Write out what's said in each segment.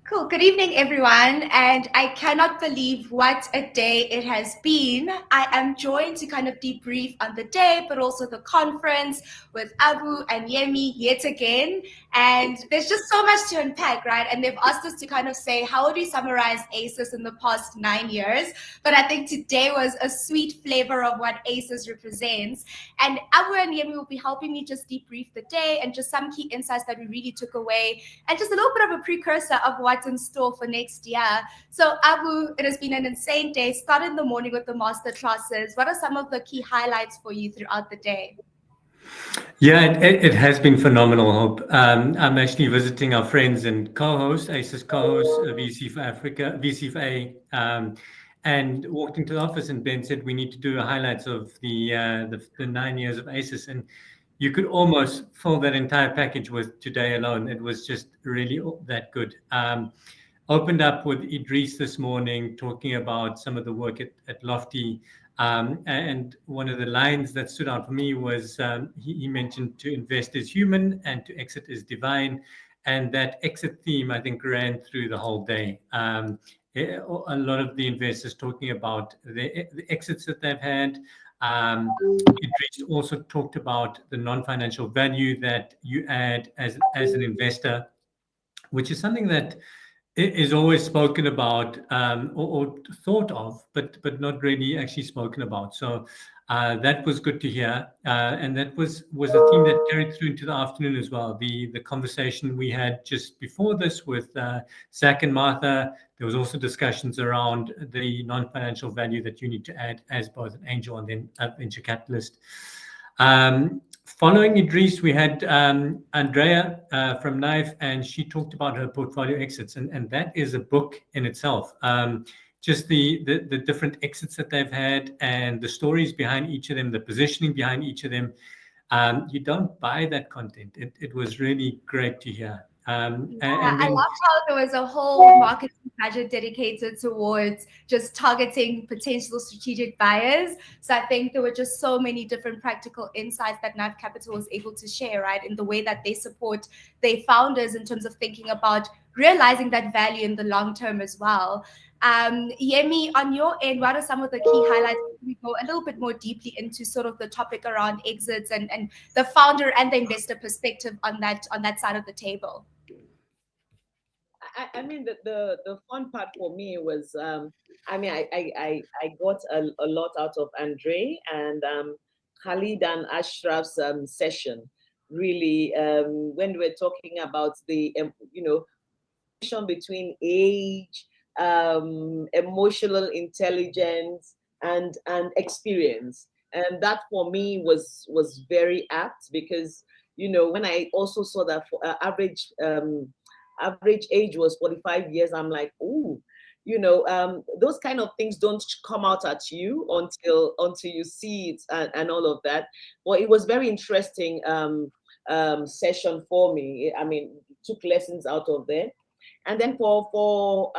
Cool. Good evening, everyone. And I cannot believe what a day it has been. I am joined to kind of debrief on the day, but also the conference with Abu and Yemi yet again. And there's just so much to unpack, right? And they've asked us to kind of say, how would we summarize ACES in the past 9 years? But I think today was a sweet flavor of what ACES represents. And Abu and Yemi will be helping me just debrief the day and just some key insights that we really took away and just a little bit of a precursor of what's in store for next year. So Abu, it has been an insane day. Started in the morning with the master classes. What are some of the key highlights for you throughout the day? Yeah, it has been phenomenal, Hope. I'm actually visiting our friends and co-hosts, ACES co-hosts, VC for Africa, VC for A, and walked into the office and Ben said we need to do highlights of the 9 years of ACES, and you could almost fill that entire package with today alone. It was just really that good. Opened up with Idris this morning, talking about some of the work at Lofty. And one of the lines that stood out for me was he mentioned to invest is human and to exit is divine. And that exit theme, I think, ran through the whole day. A lot of the investors talking about the exits that they've had. Idris also talked about the non-financial value that you add as an investor, which is something that is always spoken about or thought of, but not really actually spoken about. So that was good to hear, and that was a theme that carried through into the afternoon as well. The conversation we had just before this with Zach and Martha. There was also discussions around the non-financial value that you need to add as both an angel and then a venture capitalist. Following Idris, we had Andrea from Knife, and she talked about her portfolio exits, and that is a book in itself. Just the different exits that they've had and the stories behind each of them, the positioning behind each of them. You don't buy that content. It was really great to hear. And I loved how there was a whole marketing budget dedicated towards just targeting potential strategic buyers. So I think there were just so many different practical insights that Knife Capital was able to share, right, in the way that they support their founders in terms of thinking about realizing that value in the long term as well. Yemi, on your end, what are some of the key highlights? We go a little bit more deeply into sort of the topic around exits and the founder and the investor perspective on that side of the table. I mean, the fun part for me was, I got a lot out of Andre and Khalid and Ashraf's session. Really, when we were talking about the, between age, emotional intelligence, and experience, and that for me was very apt because when I also saw that for average age was 45 years, I'm like, ooh, those kind of things don't come out at you until you see it and all of that. Well, it was very interesting session for me. I mean, took lessons out of there. And then for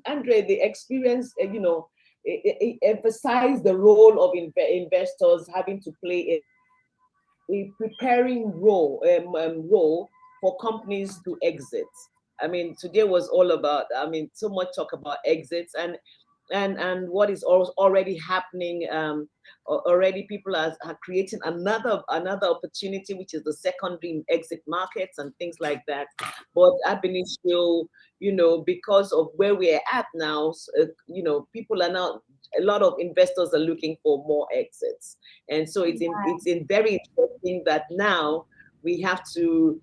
Andre, the experience, it emphasized the role of investors having to play a preparing role for companies to exit. I mean, today was all about, so much talk about exits and what is already happening. Already people are creating another opportunity, which is the secondary exit markets and things like that. But I believe still, because of where we're at now, people are now, a lot of investors are looking for more exits. And so it's very interesting that now we have to.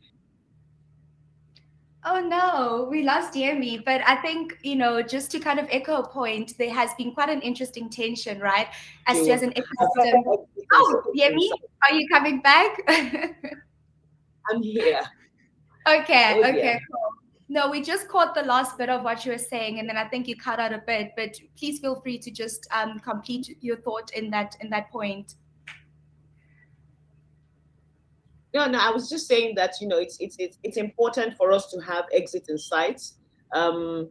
Oh no, we lost Yemi. But I think, just to kind of echo a point, there has been quite an interesting tension, right? As an ecosystem. Oh, Yemi, are you coming back? I'm here. Okay, cool. No, we just caught the last bit of what you were saying, and then I think you cut out a bit, but please feel free to just complete your thought in that point. No, I was just saying that it's important for us to have exit insights, and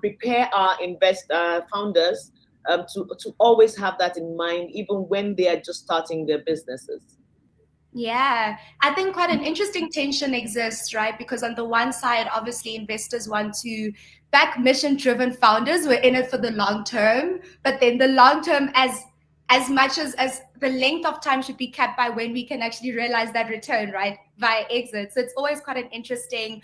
prepare our founders to always have that in mind, even when they are just starting their businesses. Yeah, I think quite an interesting tension exists, right? Because on the one side, obviously, investors want to back mission-driven founders. We're in it for the long term, but then the long term, as much as the length of time should be capped by when we can actually realize that return, right? Via exit. So it's always quite an interesting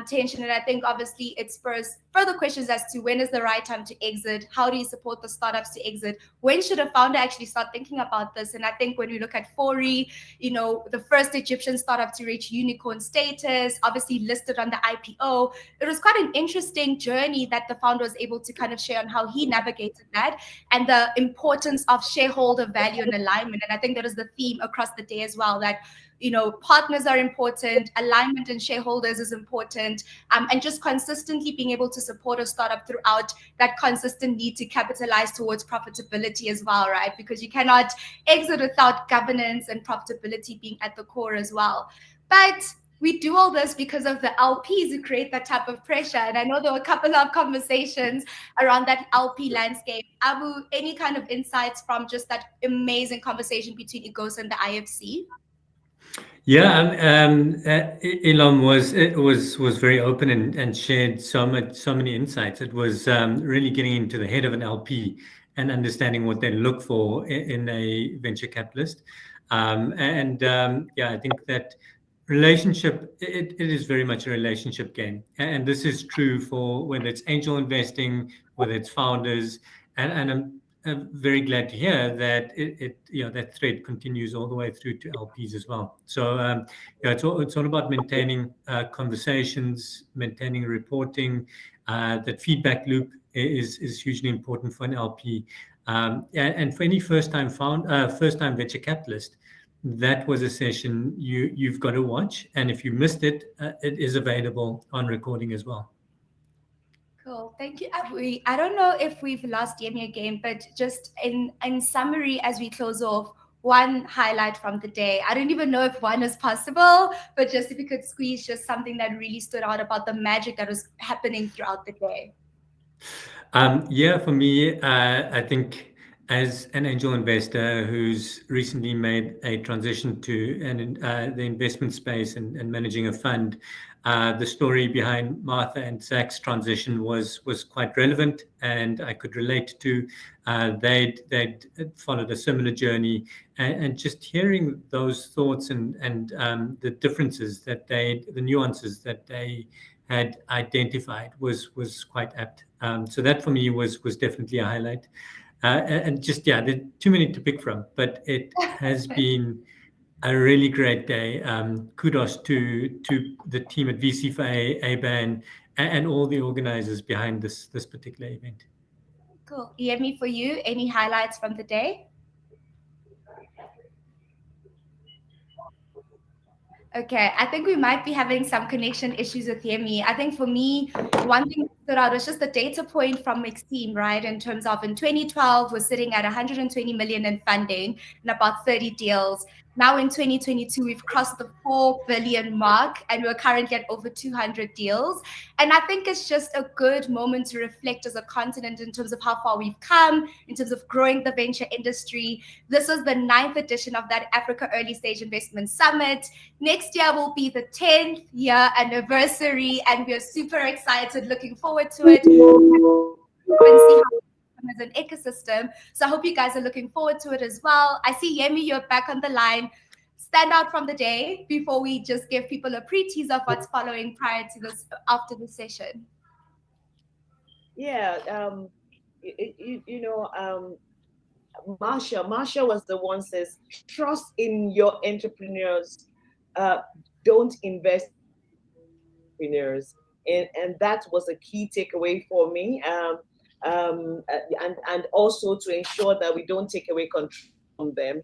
tension, and I think obviously it spurs further questions as to when is the right time to exit. How do you support the startups to exit? When should a founder actually start thinking about this? And I think when we look at Fori, the first Egyptian startup to reach unicorn status, obviously listed on the IPO. It was quite an interesting journey that the founder was able to kind of share on how he navigated that and the importance of shareholder value and alignment. And I think that is the theme across the day as well, that partners are important, alignment and shareholders is important, and just consistently being able to support a startup throughout that consistent need to capitalize towards profitability as well, right? Because you cannot exit without governance and profitability being at the core as well. But we do all this because of the LPs who create that type of pressure. And I know there were a couple of conversations around that LP landscape. Abu, any kind of insights from just that amazing conversation between Igos and the IFC? Yeah, Elon was very open and shared so many insights. It was really getting into the head of an LP and understanding what they look for in a venture capitalist. Yeah, I think that relationship, it is very much a relationship game, and this is true for whether it's angel investing, whether it's founders, and I'm very glad to hear that that thread continues all the way through to LPs as well. So it's all about maintaining conversations, maintaining reporting. That feedback loop is hugely important for an LP, and for any first time venture capitalist. That was a session you've got to watch, and if you missed it, it is available on recording as well. Cool. Thank you, Abu. I don't know if we've lost Yemi again, but just in summary, as we close off, one highlight from the day. I don't even know if one is possible, but just if you could squeeze just something that really stood out about the magic that was happening throughout the day. Yeah, for me, I think as an angel investor who's recently made a transition to the investment space and managing a fund, the story behind Martha and Zach's transition was quite relevant, and I could relate to. They'd followed a similar journey, and just hearing those thoughts and the differences the nuances that they had identified was quite apt. So that for me was definitely a highlight. And just, there are too many to pick from, but it has been a really great day. Kudos to the team at VC4A, ABAN, and all the organizers behind this particular event. Cool. Yemi, for you, any highlights from the day? Okay, I think we might be having some connection issues with Yemi. I think for me, one thing that stood out was just the data point from Maxime, right? In terms of in 2012, we're sitting at 120 million in funding and about 30 deals. Now in 2022, we've crossed the 4 billion mark and we're currently at over 200 deals. And I think it's just a good moment to reflect as a continent in terms of how far we've come, in terms of growing the venture industry. This was the 9th edition of that Africa Early Stage Investment Summit. Next year will be the 10th year anniversary, and we're super excited, looking forward to it. As an ecosystem. So I hope you guys are looking forward to it as well. I see Yemi, you're back on the line. Stand out from the day before we just give people a pre-tease of what's following prior to this, after the session. Yeah, Marsha was the one says, trust in your entrepreneurs. Don't invest in entrepreneurs. And that was a key takeaway for me. And also to ensure that we don't take away control from them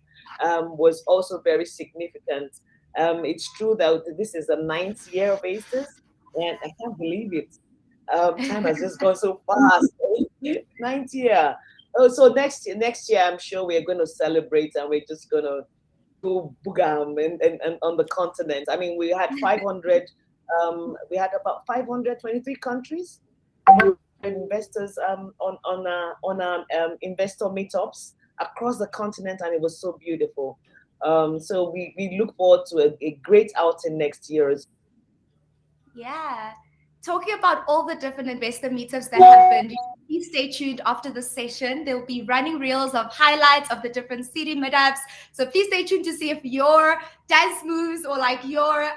was also very significant. It's true that this is the 9th year of ACES, and I can't believe it. Time has just gone so fast. 9th year. Oh, so next year, I'm sure we're going to celebrate, and we're just going to go boogam and on the continent. I mean, we had 500. We had about 523 countries. Investors on investor meetups across the continent, and it was so beautiful. So we look forward to a great outing next year. Yeah. Talking about all the different investor meetups that happened, please stay tuned after the session. There will be running reels of highlights of the different city meetups. So please stay tuned to see if your dance moves or like your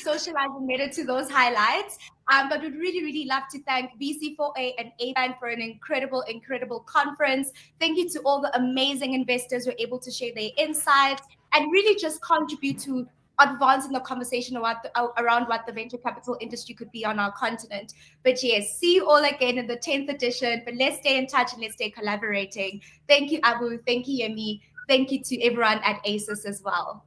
socializing made it to those highlights. But we'd really, really love to thank VC4A and ABAN for an incredible, incredible conference. Thank you to all the amazing investors who were able to share their insights and really just contribute to advancing the conversation around what the venture capital industry could be on our continent. But yes, see you all again in the 10th edition. But let's stay in touch and let's stay collaborating. Thank you, Abu. Thank you, Yemi. Thank you to everyone at ACES as well.